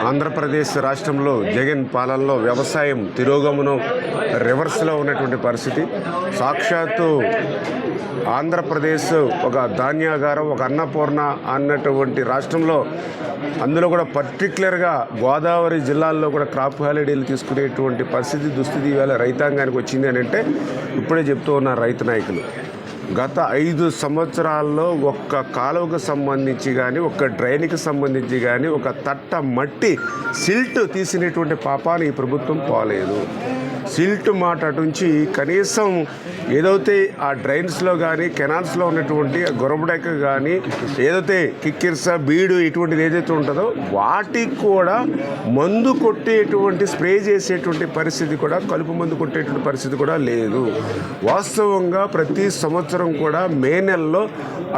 ఆంధ్రప్రదేశ్ రాష్ట్రంలో జగన్ పాలనలో వ్యవసాయం తిరోగమనం రివర్స్లో ఉన్నటువంటి పరిస్థితి. సాక్షాత్తు ఆంధ్రప్రదేశ్ ఒక ధాన్యాగారం, ఒక అన్నపూర్ణ అన్నటువంటి రాష్ట్రంలో, అందులో కూడా పర్టికులర్గా గోదావరి జిల్లాల్లో కూడా క్రాప్ హాలిడేలు తీసుకునేటువంటి పరిస్థితి దుస్థితి ఇవాళ రైతాంగానికి వచ్చింది అని అంటే ఇప్పుడే చెప్తూ ఉన్నారు రైతు నాయకులు. గత 5 సంవత్సరాల్లో ఒక్క కాలువకు సంబంధించి కానీ, ఒక్క డ్రైన్కి సంబంధించి కానీ, ఒక తట్ట మట్టి సిల్ట్ తీసినటువంటి పాపాన్ని ఈ ప్రభుత్వం పోలేదు. సిల్ట్ మాట అటుంచి కనీసం ఏదైతే ఆ డ్రైన్స్లో కానీ, కెనాల్స్లో ఉన్నటువంటి గొరబడెక్క కానీ, ఏదైతే కిక్కిర్స బీడు ఇటువంటిది ఏదైతే ఉంటుందో వాటికి కూడా మందు కొట్టేటువంటి స్ప్రే చేసేటువంటి పరిస్థితి కూడా, కలుపు మందు కొట్టేటువంటి పరిస్థితి కూడా లేదు. వాస్తవంగా ప్రతి సంవత్సరం కూడా మే నెలలో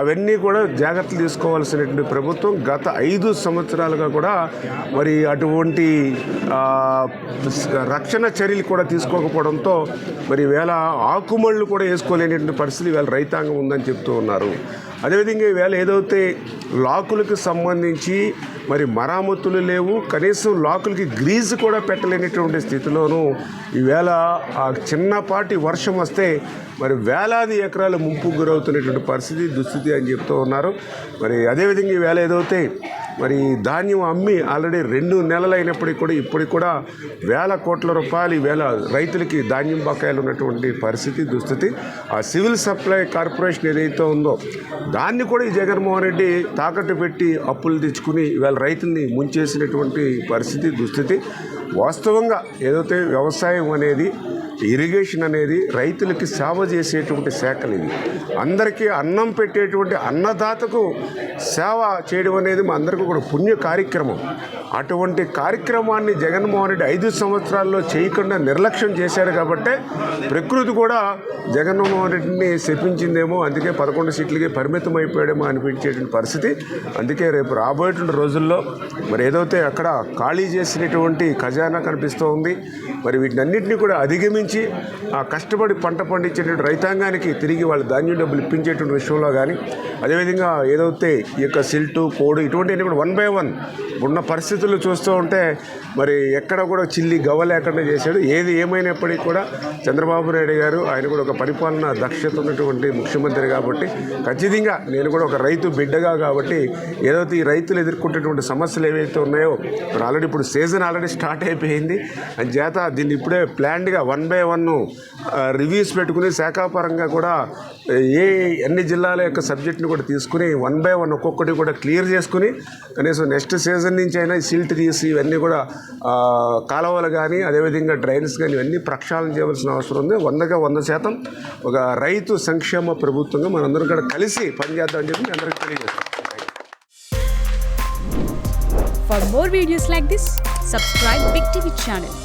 అవన్నీ కూడా జాగ్రత్తలు తీసుకోవాల్సినటువంటి ప్రభుత్వం గత 5 సంవత్సరాలుగా కూడా మరి అటువంటి రక్షణ చర్యలు కూడా తీసుకోకపోవడంతో మరి వేళ ఆకుమళ్ళు కూడా వేసుకోలేనటువంటి పరిస్థితి వేళ రైతాంగం ఉందని చెప్తూ ఉన్నారు. అదేవిధంగా ఈవేళ ఏదైతే లాకులకు సంబంధించి మరి మరామతులు లేవు, కనీసం లాకులకి గ్రీజు కూడా పెట్టలేనటువంటి స్థితిలోనూ ఈవేళ ఆ చిన్నపాటి వర్షం వస్తే మరి వేలాది ఎకరాలు ముంపుకు గురవుతున్నటువంటి పరిస్థితి దుస్థితి అని చెప్తూ ఉన్నారు. మరి అదేవిధంగా ఈవేళ ఏదైతే మరి ధాన్యం అమ్మి ఆల్రెడీ 2 నెలలు అయినప్పటికీ కూడా ఇప్పటికి కూడా వేల కోట్ల రూపాయలు ఈవేళ రైతులకి ధాన్యం బకాయిలు ఉన్నటువంటి పరిస్థితి దుస్థితి. ఆ సివిల్ సప్లై కార్పొరేషన్ ఏదైతే ఉందో దాన్ని కూడా ఈ జగన్మోహన్ రెడ్డి తాకట్టు పెట్టి అప్పులు తెచ్చుకుని ఇవాళ రైతుల్ని ముంచేసినటువంటి పరిస్థితి దుస్థితి. వాస్తవంగా ఏదైతే వ్యవసాయం అనేది, ఇరిగేషన్ అనేది రైతులకి సేవ చేసేటువంటి శాఖలు ఇది. అందరికీ అన్నం పెట్టేటువంటి అన్నదాతకు సేవ చేయడం అనేది మా అందరికీ కూడా పుణ్య కార్యక్రమం. అటువంటి కార్యక్రమాన్ని జగన్మోహన్ రెడ్డి 5 సంవత్సరాల్లో చేయకుండా నిర్లక్ష్యం చేశాడు కాబట్టే ప్రకృతి కూడా జగన్మోహన్ రెడ్డిని శపించిందేమో, అందుకే 11 సీట్లకి పరిమితం అయిపోయాడేమో అనిపించేటువంటి పరిస్థితి. అందుకే రేపు రాబోయేటువంటి రోజుల్లో మరి ఏదైతే అక్కడ ఖాళీ చేసినటువంటి ఖజానా కనిపిస్తూ ఉంది, మరి వీటినన్నింటినీ కూడా అధిగమించి ఆ కష్టపడి పంట పండించేటువంటి రైతాంగానికి తిరిగి వాళ్ళ ధాన్యం డబ్బులు ఇప్పించేటువంటి విషయంలో కానీ, అదేవిధంగా ఏదైతే ఈ యొక్క సిల్టు కోడు ఇటువంటివన్నీ కూడా 1 by 1 ఉన్న పరిస్థితులు చూస్తూ ఉంటే మరి ఎక్కడ కూడా చిల్లి గవ్వ లేకుండా చేశాడు. ఏది ఏమైనప్పటికీ కూడా చంద్రబాబు నాయుడు గారు ఆయన కూడా ఒక పరిపాలన దక్షత ఉన్నటువంటి ముఖ్యమంత్రి కాబట్టి, ఖచ్చితంగా నేను కూడా ఒక రైతు బిడ్డగా కాబట్టి ఏదైతే ఈ రైతులు ఎదుర్కొంటున్నటువంటి సమస్యలు ఏవైతే ఉన్నాయో మరి ఆల్రెడీ ఇప్పుడు సీజన్ ఆల్రెడీ స్టార్ట్ అయిపోయింది అని చేత దీన్ని ఇప్పుడే ప్లాన్డ్గా 1 by 1 రివ్యూస్ పెట్టుకుని శాఖాపరంగా కూడా అన్ని జిల్లాల యొక్క సబ్జెక్ట్ని కూడా తీసుకుని 1 by 1 ఒక్కొక్కటి కూడా క్లియర్ చేసుకుని కనీసం నెక్స్ట్ సీజన్ నుంచి అయినా సిల్ట్ తీసి ఇవన్నీ కూడా కాలువలు కానీ, అదేవిధంగా డ్రైన్స్ కానీ ఇవన్నీ ప్రక్షాళన చేయవలసిన అవసరం ఉంది. 100% ఒక రైతు సంక్షేమ ప్రభుత్వంగా మనందరం కూడా కలిసి పనిచేద్దామని చెప్పి అందరికీ తెలియజేస్తాం. For more videos like this, subscribe Big TV channel.